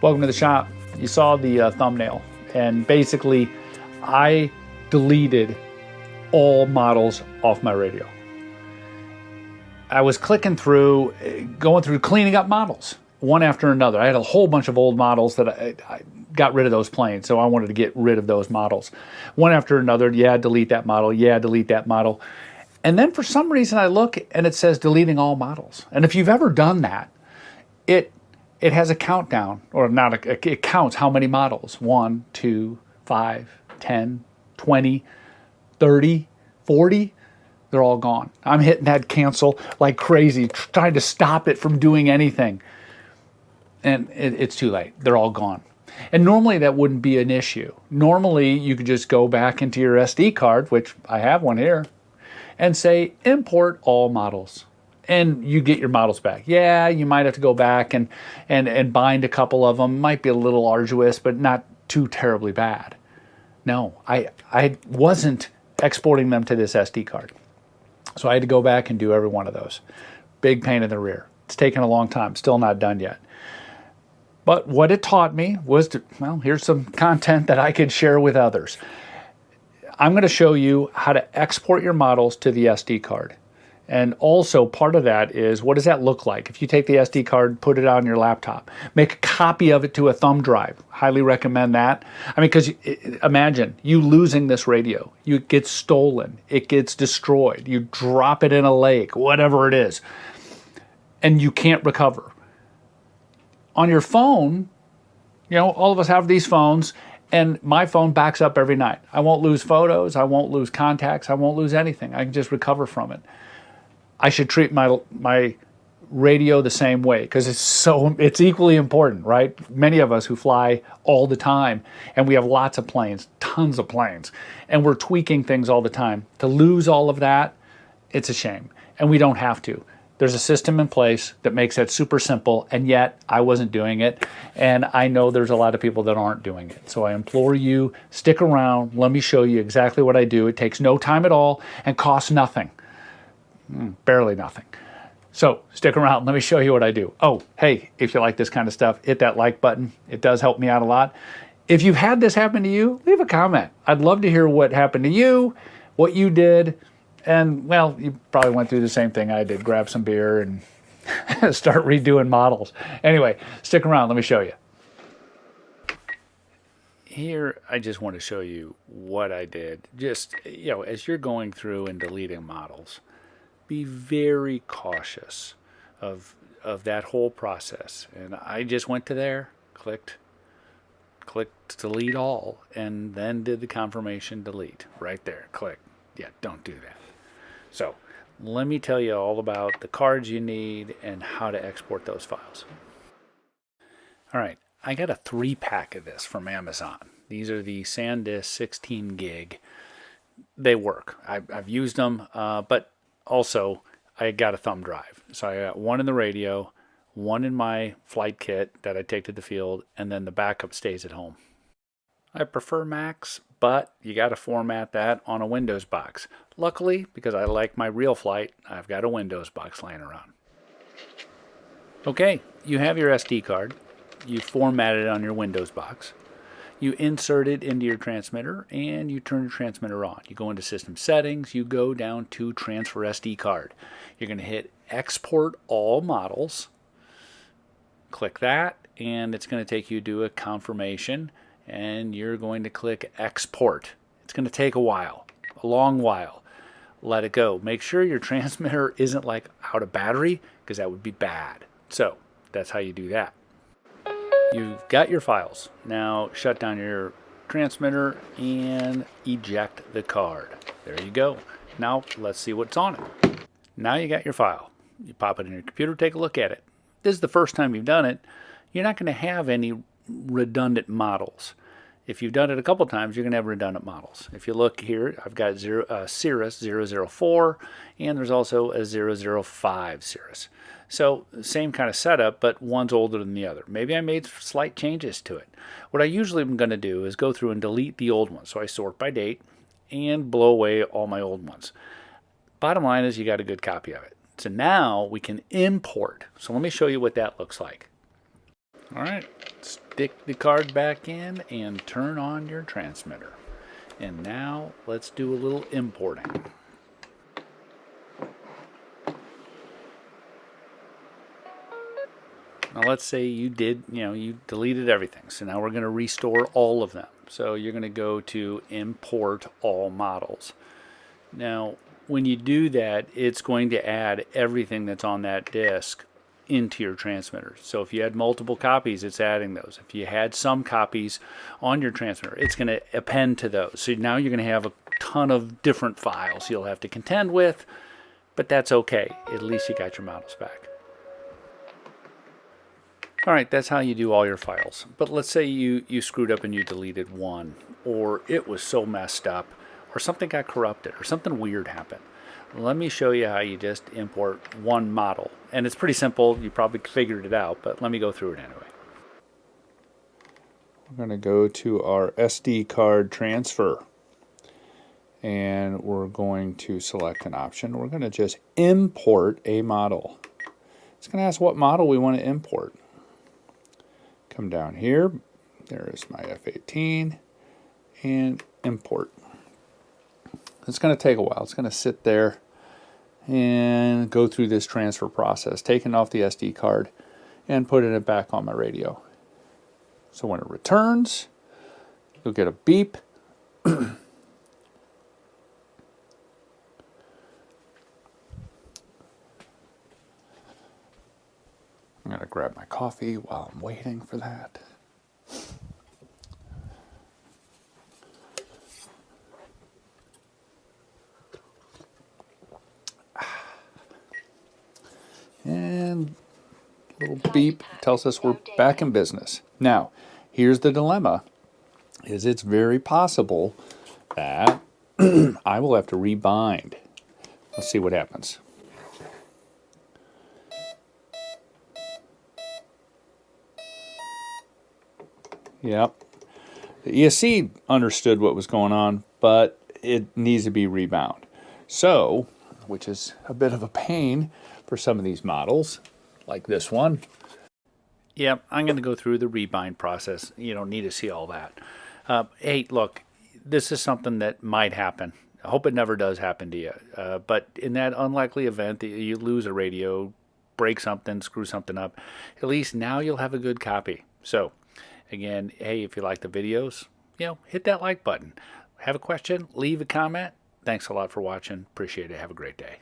Welcome to the shop. You saw the thumbnail, and basically I deleted all models off my radio. I was clicking through, going through cleaning up models one after another. I had a whole bunch of old models that I got rid of those planes, so I wanted to get rid of those models. One after another, yeah, delete that model, yeah, delete that model. And then for some reason I look and it says deleting all models. And if you've ever done that, it has a countdown, or not, it counts how many models. 1, 2, 5, 10, 20, 30, 40. They're all gone. I'm hitting that cancel like crazy, trying to stop it from doing anything. And it's too late. They're all gone. And normally that wouldn't be an issue. Normally you could just go back into your SD card, which I have one here, and say import all models. And you get your models back. Yeah, you might have to go back and bind a couple of them. Might be a little arduous, but not too terribly bad. No, I wasn't exporting them to this SD card. So I had to go back and do every one of those. Big pain in the rear. It's taken a long time, still not done yet. But what it taught me was to, well, here's some content that I could share with others. I'm going to show you how to export your models to the SD card. And also part of that is, what does that look like? If you take the SD card, put it on your laptop, make a copy of it to a thumb drive. Highly recommend that. I mean, because imagine you losing this radio. It gets stolen. It gets destroyed. You drop it in a lake, whatever it is, and you can't recover. On your phone, you know, all of us have these phones, and my phone backs up every night. I won't lose photos. I won't lose contacts. I won't lose anything. I can just recover from it. I should treat my radio the same way, because it's equally important, right? Many of us who fly all the time, and we have lots of planes, tons of planes, and we're tweaking things all the time. To lose all of that, it's a shame, and we don't have to. There's a system in place that makes that super simple, and yet I wasn't doing it, and I know there's a lot of people that aren't doing it. So I implore you, stick around. Let me show you exactly what I do. It takes no time at all and costs nothing. Barely nothing. So stick around. Let me show you what I do. Oh, hey, if you like this kind of stuff, hit that like button. It does help me out a lot. If you've had this happen to you, leave a comment. I'd love to hear what happened to you, what you did, and, well, you probably went through the same thing I did. Grab some beer and start redoing models. Anyway, stick around. Let me show you. Here, I just want to show you what I did. Just, you know, as you're going through and deleting models, be very cautious of that whole process. And I just went to there, clicked delete all, and then did the confirmation delete right there. Click. Yeah, don't do that. So let me tell you all about the cards you need and how to export those files. All right, I got a 3-pack of this from Amazon. These are the SanDisk 16 gig. They work. I've used them, but also I got a thumb drive. So I got one in the radio, one in my flight kit that I take to the field, and then the backup stays at home. I prefer Macs, but you got to format that on a Windows box. Luckily, because I like my real flight, I've got a Windows box laying around. Okay, you have your SD card. You format it on your Windows box. You insert it into your transmitter, and you turn your transmitter on. You go into System Settings. You go down to Transfer SD Card. You're going to hit Export All Models. Click that, and it's going to take you to a confirmation, and you're going to click Export. It's going to take a while, a long while. Let it go. Make sure your transmitter isn't like out of battery, because that would be bad. So that's how you do that. You've got your files. Now shut down your transmitter and eject the card. There you go. Now let's see what's on it. Now you got your file. You pop it in your computer, take a look at it. This is the first time you've done it. You're not going to have any redundant models. If you've done it a couple times, you're going to have redundant models. If you look here, I've got Cirrus 004, and there's also a 005 Cirrus. So same kind of setup, but one's older than the other. Maybe I made slight changes to it. What I usually am going to do is go through and delete the old ones. So I sort by date and blow away all my old ones. Bottom line is you got a good copy of it. So now we can import. So let me show you what that looks like. All right. Stick the card back in and turn on your transmitter. And now let's do a little importing. Now let's say you deleted everything. So now we're going to restore all of them. So you're going to go to import all models. Now when you do that, it's going to add everything that's on that disk into your transmitter. So if you had multiple copies, it's adding those. If you had some copies on your transmitter, it's going to append to those. So now you're going to have a ton of different files you'll have to contend with, but that's okay. At least you got your models back. All right, that's how you do all your files. But let's say you screwed up and you deleted one, or it was so messed up, or something got corrupted, or something weird happened. Let me show you how you just import one model. And it's pretty simple. You probably figured it out, but let me go through it anyway. We're going to go to our SD card transfer. And we're going to select an option. We're going to just import a model. It's going to ask what model we want to import. Come down here. There's my F18. And import. It's going to take a while. It's going to sit there and go through this transfer process, taking off the SD card and putting it back on my radio. So when it returns, you'll get a beep. I'm going to grab my coffee while I'm waiting for that. And a little beep tells us we're back in business. Now, here's the dilemma, is it's very possible that I will have to rebind. Let's see what happens. Yep. The ESC understood what was going on, but it needs to be rebound. So, which is a bit of a pain for some of these models, like this one. Yep, I'm going to go through the rebind process. You don't need to see all that. Hey, look, this is something that might happen. I hope it never does happen to you. But in that unlikely event that you lose a radio, break something, screw something up, at least now you'll have a good copy. So, again, hey, if you like the videos, hit that like button. Have a question, leave a comment. Thanks a lot for watching. Appreciate it. Have a great day.